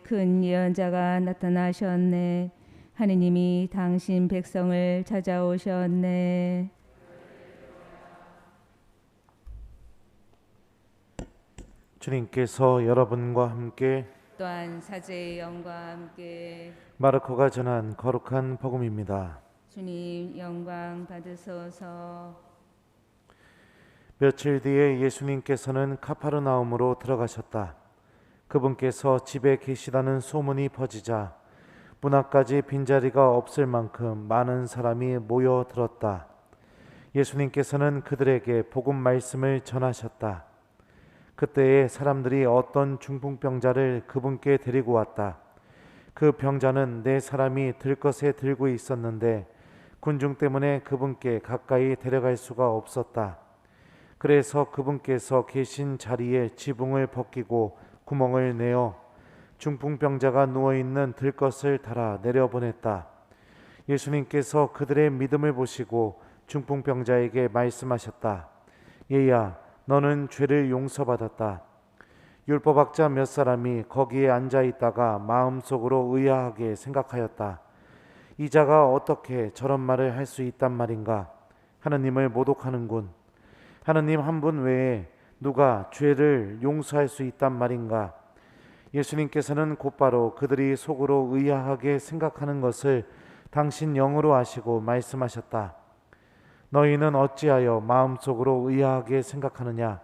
큰 예언자가 나타나셨네. 하느님이 당신 백성을 찾아오셨네. 주님께서 여러분과 함께 또한 사제의 영과 함께 마르코가 전한 거룩한 복음입니다. 주님 영광 받으소서. 며칠 뒤에 예수님께서는 카파르나움으로 들어가셨다. 그분께서 집에 계시다는 소문이 퍼지자 문 앞까지 빈자리가 없을 만큼 많은 사람이 모여들었다. 예수님께서는 그들에게 복음 말씀을 전하셨다. 그때에 사람들이 어떤 중풍병자를 그분께 데리고 왔다. 그 병자는 네 사람이 들것에 들고 있었는데 군중 때문에 그분께 가까이 데려갈 수가 없었다. 그래서 그분께서 계신 자리에 지붕을 벗기고 구멍을 내어 중풍병자가 누워있는 들것을 달아 내려보냈다. 예수님께서 그들의 믿음을 보시고 중풍병자에게 말씀하셨다. 얘야, 너는 죄를 용서받았다. 율법학자 몇 사람이 거기에 앉아 있다가 마음속으로 의아하게 생각하였다. 이 자가 어떻게 저런 말을 할 수 있단 말인가? 하느님을 모독하는군. 하느님 한 분 외에 누가 죄를 용서할 수 있단 말인가? 예수님께서는 곧바로 그들이 속으로 의아하게 생각하는 것을 당신 영으로 아시고 말씀하셨다. 너희는 어찌하여 마음속으로 의아하게 생각하느냐?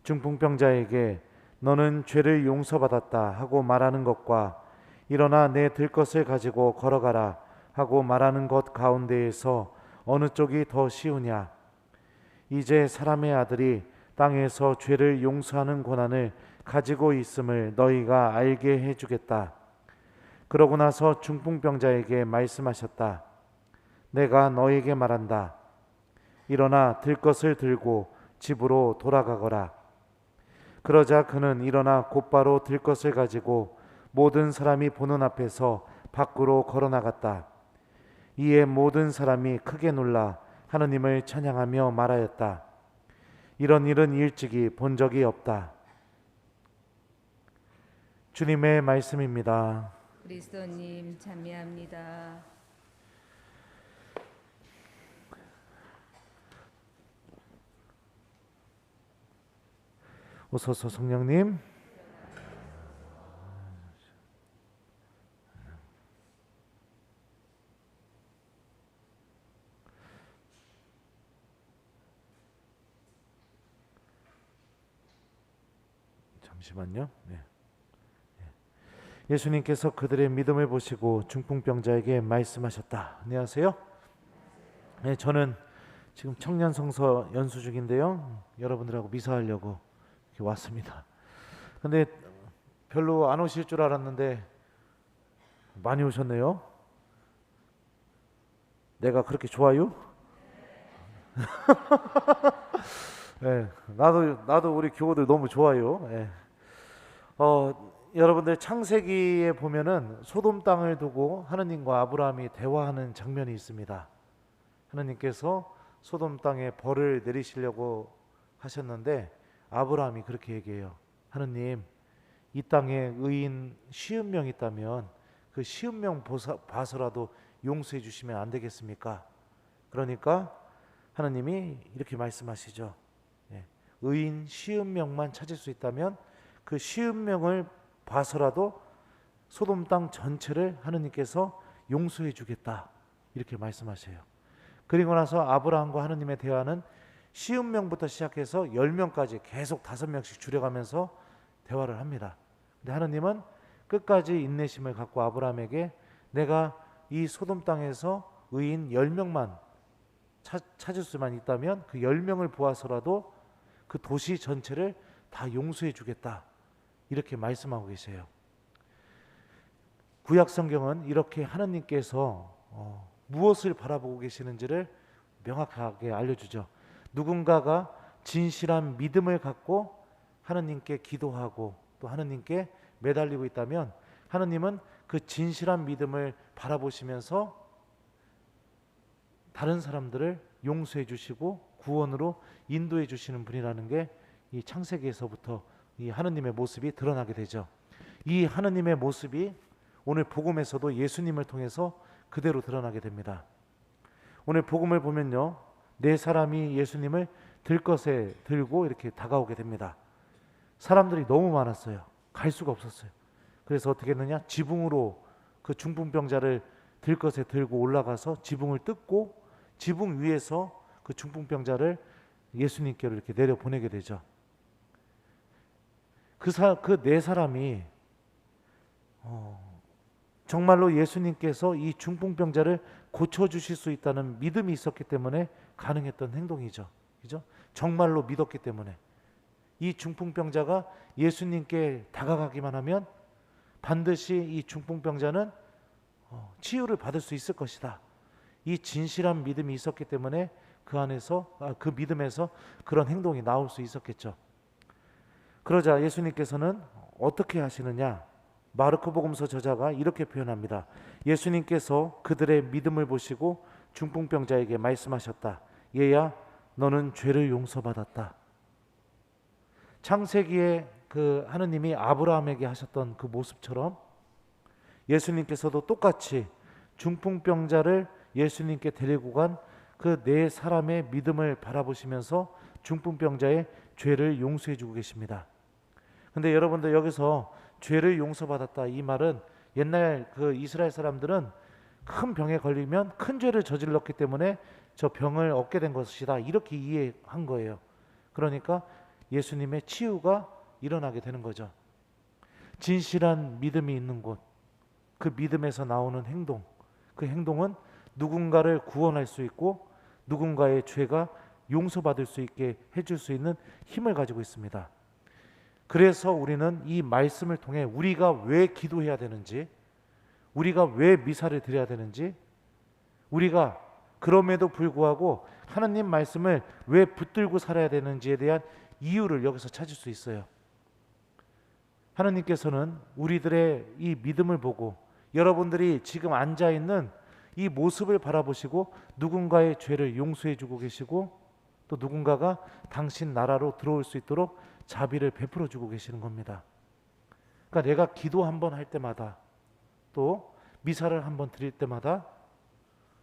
중풍병자에게 너는 죄를 용서받았다 하고 말하는 것과 일어나 내 들것을 가지고 걸어가라 하고 말하는 것 가운데에서 어느 쪽이 더 쉬우냐? 이제 사람의 아들이 땅에서 죄를 용서하는 권한을 가지고 있음을 너희가 알게 해주겠다. 그러고 나서 중풍병자에게 말씀하셨다. 내가 너에게 말한다. 일어나 들것을 들고 집으로 돌아가거라. 그러자 그는 일어나 곧바로 들것을 가지고 모든 사람이 보는 앞에서 밖으로 걸어나갔다. 이에 모든 사람이 크게 놀라 하느님을 찬양하며 말하였다. 이런 일은 일찍이 본 적이 없다. 주님의 말씀입니다. 그리스도님 찬미합니다. 오소서 성령님. 잠시만요. 네. 예수님께서 그들의 믿음을 보시고 중풍병자에게 말씀하셨다. 안녕하세요. 네, 저는 지금 청년 성서 연수 중인데요. 여러분들하고 미사하려고 이렇게 왔습니다. 근데 별로 안 오실 줄 알았는데 많이 오셨네요. 내가 그렇게 좋아요? 네, 나도 우리 교우들 너무 좋아요. 네. 여러분들 창세기에 보면은 소돔 땅을 두고 하느님과 아브라함이 대화하는 장면이 있습니다. 하느님께서 소돔 땅에 벌을 내리시려고 하셨는데 아브라함이 그렇게 얘기해요. 하느님, 이 땅에 의인 50명 있다면 그 50명 봐서라도 용서해 주시면 안 되겠습니까? 그러니까 하느님이 이렇게 말씀하시죠. 의인 50명만 찾을 수 있다면 그 50명을 봐서라도 소돔 땅 전체를 하느님께서 용서해 주겠다, 이렇게 말씀하세요. 그리고 나서 아브라함과 하느님의 대화는 50명부터 시작해서 10명까지 계속 5명씩 줄여가면서 대화를 합니다. 근데 하느님은 끝까지 인내심을 갖고 아브라함에게 내가 이 소돔 땅에서 의인 10명만 찾을 수만 있다면 그 10명을 보아서라도 그 도시 전체를 다 용서해 주겠다, 이렇게 말씀하고 계세요. 구약 성경은 이렇게 하느님께서 무엇을 바라보고 계시는지를 명확하게 알려주죠. 누군가가 진실한 믿음을 갖고 하느님께 기도하고 또 하느님께 매달리고 있다면 하느님은 그 진실한 믿음을 바라보시면서 다른 사람들을 용서해 주시고 구원으로 인도해 주시는 분이라는 게 이 창세기에서부터 이 하느님의 모습이 드러나게 되죠. 이 하느님의 모습이 오늘 복음에서도 예수님을 통해서 그대로 드러나게 됩니다. 오늘 복음을 보면요, 네 사람이 예수님을 들것에 들고 이렇게 다가오게 됩니다. 사람들이 너무 많았어요. 갈 수가 없었어요. 그래서 어떻게 했느냐, 지붕으로 그 중풍병자를 들것에 들고 올라가서 지붕을 뜯고 지붕 위에서 그 중풍병자를 예수님께로 이렇게 내려 보내게 되죠. 그 네 사람이 정말로 예수님께서 이 중풍병자를 고쳐주실 수 있다는 믿음이 있었기 때문에 가능했던 행동이죠. 그죠? 정말로 믿었기 때문에 이 중풍병자가 예수님께 다가가기만 하면 반드시 이 중풍병자는 치유를 받을 수 있을 것이다. 이 진실한 믿음이 있었기 때문에 그 안에서 그 믿음에서 그런 행동이 나올 수 있었겠죠. 그러자 예수님께서는 어떻게 하시느냐? 마르코복음서 저자가 이렇게 표현합니다. 예수님께서 그들의 믿음을 보시고 중풍병자에게 말씀하셨다. 얘야, 너는 죄를 용서받았다. 창세기에 그 하느님이 아브라함에게 하셨던 그 모습처럼 예수님께서도 똑같이 중풍병자를 예수님께 데리고 간 그 네 사람의 믿음을 바라보시면서 중풍병자의 죄를 용서해 주고 계십니다. 근데 여러분들 여기서 죄를 용서받았다 이 말은 옛날 그 이스라엘 사람들은 큰 병에 걸리면 큰 죄를 저질렀기 때문에 저 병을 얻게 된 것이다 이렇게 이해한 거예요. 그러니까 예수님의 치유가 일어나게 되는 거죠. 진실한 믿음이 있는 곳, 그 믿음에서 나오는 행동, 그 행동은 누군가를 구원할 수 있고 누군가의 죄가 용서받을 수 있게 해줄 수 있는 힘을 가지고 있습니다. 그래서 우리는 이 말씀을 통해 우리가 왜 기도해야 되는지, 우리가 왜 미사를 드려야 되는지, 우리가 그럼에도 불구하고 하나님 말씀을 왜 붙들고 살아야 되는지에 대한 이유를 여기서 찾을 수 있어요. 하나님께서는 우리들의 이 믿음을 보고 여러분들이 지금 앉아있는 이 모습을 바라보시고 누군가의 죄를 용서해 주고 계시고 또 누군가가 당신 나라로 들어올 수 있도록 자비를 베풀어 주고 계시는 겁니다. 그러니까 내가 기도 한번 할 때마다 또 미사를 한번 드릴 때마다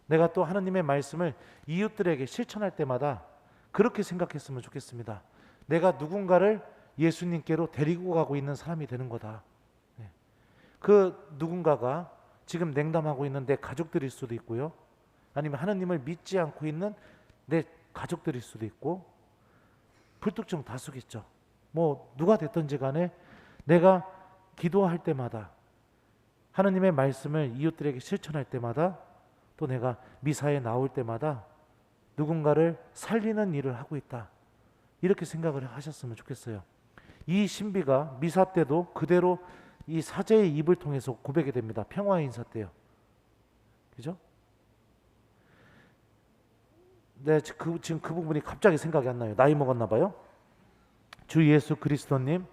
내가 또 하나님의 말씀을 이웃들에게 실천할 때마다 그렇게 생각했으면 좋겠습니다. 내가 누군가를 예수님께로 데리고 가고 있는 사람이 되는 거다. 그 누군가가 지금 냉담하고 있는 내 가족들일 수도 있고요. 아니면 하나님을 믿지 않고 있는 내 가족들일 수도 있고 불특정 다수겠죠. 뭐 누가 됐든지 간에 내가 기도할 때마다 하나님의 말씀을 이웃들에게 실천할 때마다 또 내가 미사에 나올 때마다 누군가를 살리는 일을 하고 있다. 이렇게 생각을 하셨으면 좋겠어요. 이 신비가 미사 때도 그대로 이 사제의 입을 통해서 고백이 됩니다. 평화의 인사 때요. 그죠? 네, 지금 그 부분이 갑자기 생각이 안 나요. 나이 먹었나 봐요. 주 예수 그리스도님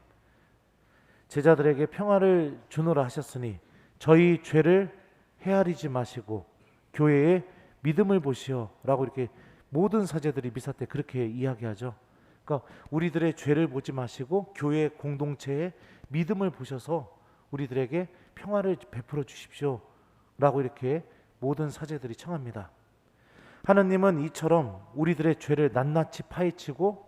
제자들에게 평화를 주노라 하셨으니 저희 죄를 헤아리지 마시고 교회의 믿음을 보시오 라고 이렇게 모든 사제들이 미사 때 그렇게 이야기하죠. 그러니까 우리들의 죄를 보지 마시고 교회 공동체의 믿음을 보셔서 우리들에게 평화를 베풀어 주십시오 라고 이렇게 모든 사제들이 청합니다. 하느님은 이처럼 우리들의 죄를 낱낱이 파헤치고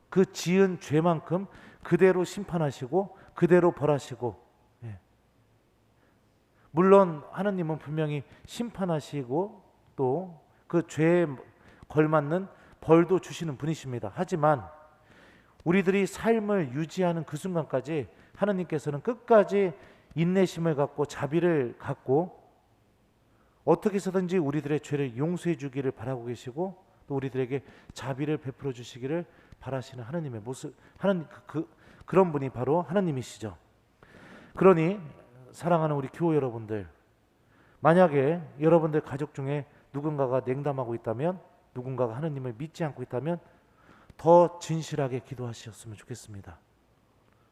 그 지은 죄만큼 그대로 심판하시고 그대로 벌하시고, 물론 하느님은 분명히 심판하시고 또 그 죄에 걸맞는 벌도 주시는 분이십니다. 하지만 우리들이 삶을 유지하는 그 순간까지 하느님께서는 끝까지 인내심을 갖고 자비를 갖고 어떻게 해서든지 우리들의 죄를 용서해 주기를 바라고 계시고 또 우리들에게 자비를 베풀어 주시기를 바라시는 하느님의 모습, 그런 분이 바로 하느님이시죠. 그러니 사랑하는 우리 교우 여러분들, 만약에 여러분들 가족 중에 누군가가 냉담하고 있다면, 누군가가 하느님을 믿지 않고 있다면 더 진실하게 기도하셨으면 좋겠습니다.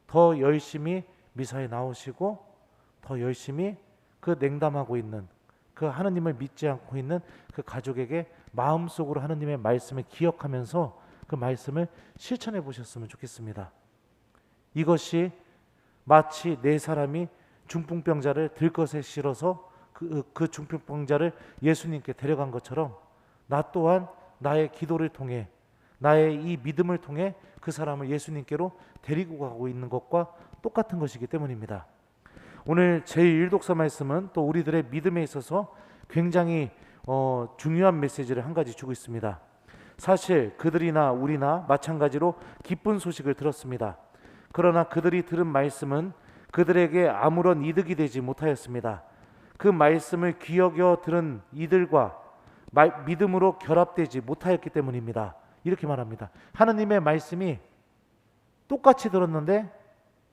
더 열심히 미사에 나오시고 더 열심히 그 냉담하고 있는 그 하느님을 믿지 않고 있는 그 가족에게 마음속으로 하느님의 말씀을 기억하면서 그 말씀을 실천해 보셨으면 좋겠습니다. 이것이 마치 네 사람이 중풍병자를 들것에 실어서 그 중풍병자를 예수님께 데려간 것처럼 나 또한 나의 기도를 통해 나의 이 믿음을 통해 그 사람을 예수님께로 데리고 가고 있는 것과 똑같은 것이기 때문입니다. 오늘 제1독서 말씀은 또 우리들의 믿음에 있어서 굉장히 중요한 메시지를 한 가지 주고 있습니다. 사실 그들이나 우리나 마찬가지로 기쁜 소식을 들었습니다. 그러나 그들이 들은 말씀은 그들에게 아무런 이득이 되지 못하였습니다. 그 말씀을 귀 여겨 들은 이들과 믿음으로 결합되지 못하였기 때문입니다. 이렇게 말합니다. 하느님의 말씀이 똑같이 들었는데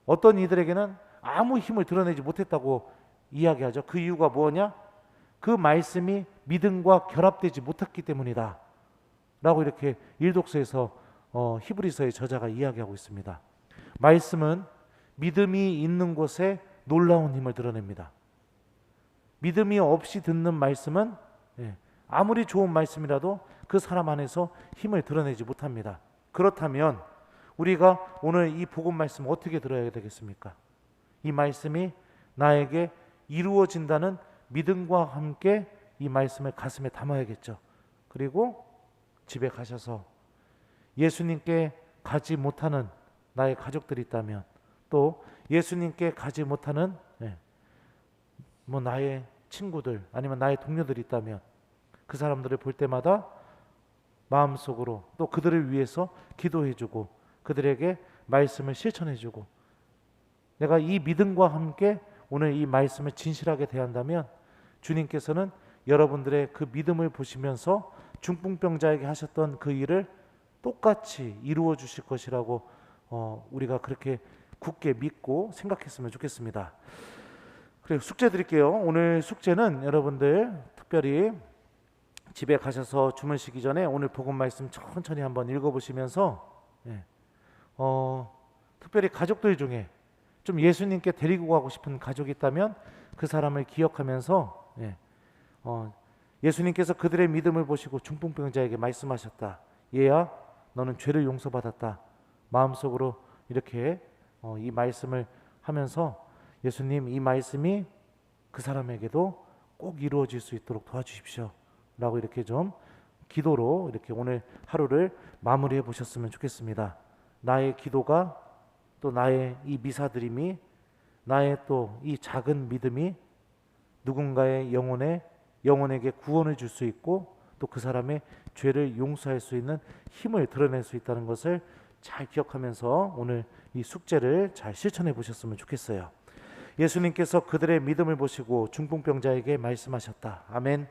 어떤 이들에게는 아무 힘을 드러내지 못했다고 이야기하죠. 그 이유가 뭐냐? 그 말씀이 믿음과 결합되지 못했기 때문이다 라고 이렇게 일독서에서 히브리서의 저자가 이야기하고 있습니다. 말씀은 믿음이 있는 곳에 놀라운 힘을 드러냅니다. 믿음이 없이 듣는 말씀은 아무리 좋은 말씀이라도 그 사람 안에서 힘을 드러내지 못합니다. 그렇다면 우리가 오늘 이 복음 말씀 어떻게 들어야 되겠습니까? 이 말씀이 나에게 이루어진다는 믿음과 함께 이 말씀을 가슴에 담아야겠죠. 그리고 집에 가셔서 예수님께 가지 못하는 나의 가족들이 있다면, 또 예수님께 가지 못하는 나의 친구들 아니면 나의 동료들이 있다면 그 사람들을 볼 때마다 마음속으로 또 그들을 위해서 기도해주고 그들에게 말씀을 실천해주고, 내가 이 믿음과 함께 오늘 이 말씀을 진실하게 대한다면 주님께서는 여러분들의 그 믿음을 보시면서 중풍병자에게 하셨던 그 일을 똑같이 이루어 주실 것이라고 우리가 그렇게 굳게 믿고 생각했으면 좋겠습니다. 그리고 숙제 드릴게요. 오늘 숙제는 여러분들 특별히 집에 가셔서 주무시기 전에 오늘 복음 말씀 천천히 한번 읽어보시면서 특별히 가족들 중에 좀 예수님께 데리고 가고 싶은 가족이 있다면 그 사람을 기억하면서 예수님께서 그들의 믿음을 보시고 중풍병자에게 말씀하셨다. 얘야, 너는 죄를 용서받았다. 마음속으로 이렇게 이 말씀을 하면서 예수님, 이 말씀이 그 사람에게도 꼭 이루어질 수 있도록 도와주십시오 라고 이렇게 좀 기도로 이렇게 오늘 하루를 마무리해 보셨으면 좋겠습니다. 나의 기도가 또 나의 이 미사드림이, 나의 또 이 작은 믿음이 누군가의 영혼에게 구원을 줄 수 있고 또 그 사람의 죄를 용서할 수 있는 힘을 드러낼 수 있다는 것을 잘 기억하면서 오늘 이 숙제를 잘 실천해 보셨으면 좋겠어요. 예수님께서 그들의 믿음을 보시고 중풍병자에게 말씀하셨다. 아멘.